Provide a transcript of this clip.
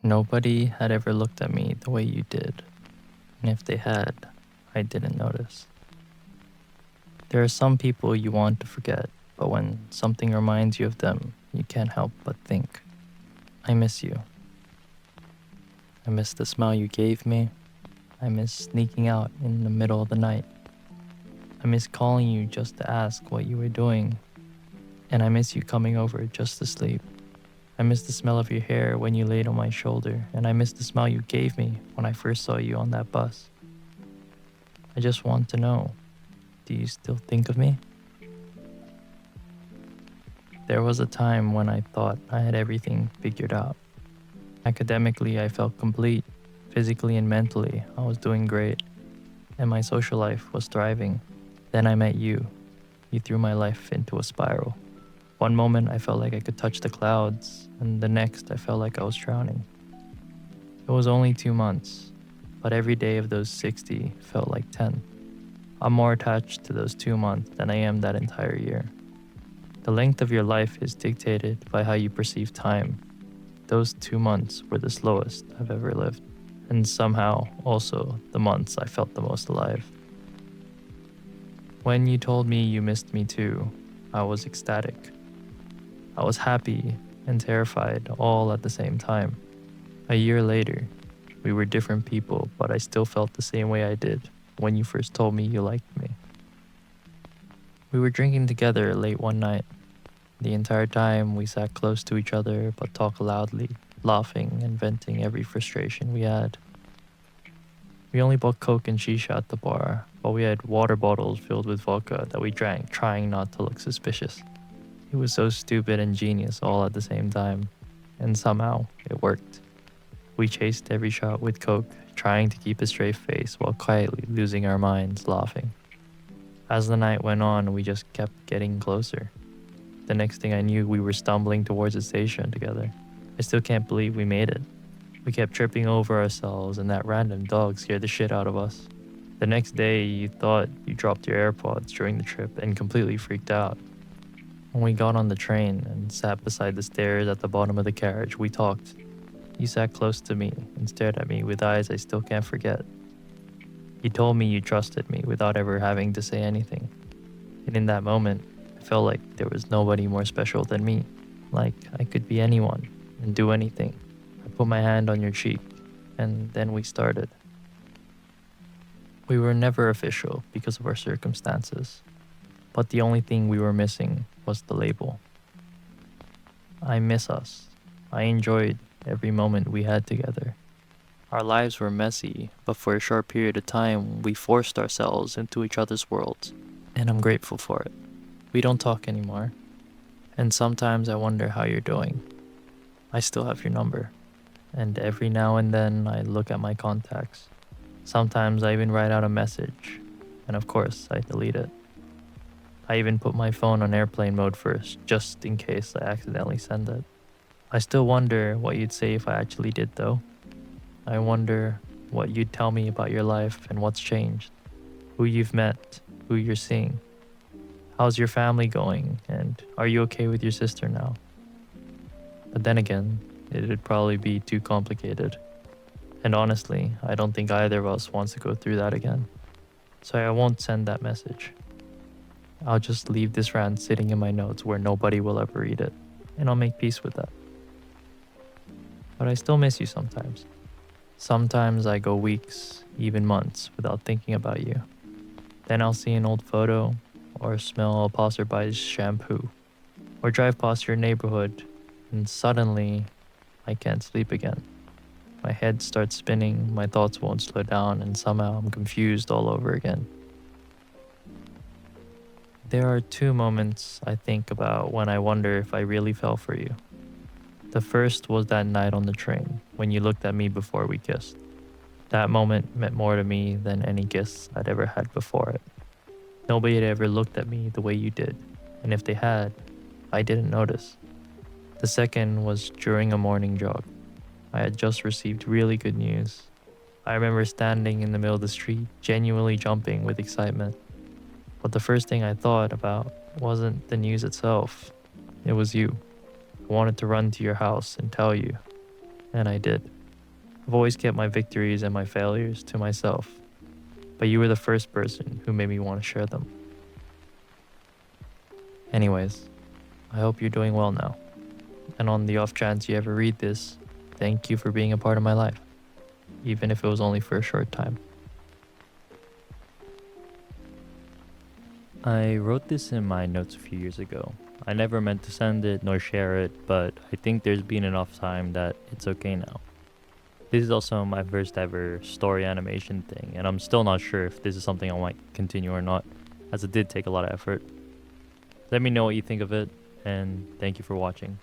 Nobody had ever looked at me the way you did, and if they had, I didn't notice. There are some people you want to forget, but when something reminds you of them, you can't help but think, I miss you. I miss the smile you gave me. I miss sneaking out in the middle of the night. I miss calling you just to ask what you were doing, and I miss you coming over just to sleep. I miss the smell of your hair when you laid on my shoulder, and I miss the smile you gave me when I first saw you on that bus. I just want to know, do you still think of me? There was a time when I thought I had everything figured out. Academically, I felt complete. Physically and mentally, I was doing great, and my social life was thriving. Then I met you. You threw my life into a spiral. One moment, I felt like I could touch the clouds, and the next, I felt like I was drowning. It was only 2 months, but every day of those 60 felt like 10. I'm more attached to those 2 months than I am that entire year. The length of your life is dictated by how you perceive time. Those 2 months were the slowest I've ever lived, and somehow also the months I felt the most alive. When you told me you missed me too, I was ecstatic. I was happy and terrified all at the same time. A year later, we were different people, but I still felt the same way I did when you first told me you liked me. We were drinking together late one night. The entire time we sat close to each other but talked loudly, laughing and venting every frustration we had. We only bought Coke and shisha at the bar, but we had water bottles filled with vodka that we drank, trying not to look suspicious. It was so stupid and genius all at the same time, and somehow it worked. We chased every shot with Coke, trying to keep a straight face while quietly losing our minds laughing. As the night went on, we just kept getting closer. The next thing I knew, we were stumbling towards the station together. I still can't believe we made it. We kept tripping over ourselves, and that random dog scared the shit out of us. The next day, you thought you dropped your AirPods during the trip and completely freaked out. When we got on the train and sat beside the stairs at the bottom of the carriage, we talked. You sat close to me and stared at me with eyes I still can't forget. You told me you trusted me without ever having to say anything. And in that moment, I felt like there was nobody more special than me. Like I could be anyone and do anything. I put my hand on your cheek, and then we started. We were never official because of our circumstances, but the only thing we were missing was the label. I miss us. I enjoyed every moment we had together. Our lives were messy, but for a short period of time, we forced ourselves into each other's worlds, and I'm grateful for it. We don't talk anymore, and sometimes I wonder how you're doing. I still have your number, and every now and then I look at my contacts. Sometimes I even write out a message, and of course I delete it. I even put my phone on airplane mode first, just in case I accidentally send it. I still wonder what you'd say if I actually did though. I wonder what you'd tell me about your life and what's changed, who you've met, who you're seeing. How's your family going, and are you okay with your sister now? But then again, it'd probably be too complicated. And honestly, I don't think either of us wants to go through that again. So I won't send that message. I'll just leave this rant sitting in my notes where nobody will ever read it, and I'll make peace with that. But I still miss you sometimes. Sometimes I go weeks, even months, without thinking about you. Then I'll see an old photo, or smell a passerby's shampoo, or drive past your neighborhood, and suddenly I can't sleep again. My head starts spinning, my thoughts won't slow down, and somehow I'm confused all over again. There are two moments I think about when I wonder if I really fell for you. The first was that night on the train, when you looked at me before we kissed. That moment meant more to me than any kiss I'd ever had before it. Nobody had ever looked at me the way you did, and if they had, I didn't notice. The second was during a morning jog. I had just received really good news. I remember standing in the middle of the street, genuinely jumping with excitement. But the first thing I thought about wasn't the news itself. It was you. I wanted to run to your house and tell you. And I did. I've always kept my victories and my failures to myself, but you were the first person who made me want to share them. Anyways, I hope you're doing well now. And on the off chance you ever read this, thank you for being a part of my life, even if it was only for a short time. I wrote this in my notes a few years ago. I never meant to send it nor share it, but I think there's been enough time that it's okay now. This is also my first ever story animation thing, and I'm still not sure if this is something I might continue or not, as it did take a lot of effort. Let me know what you think of it, and thank you for watching.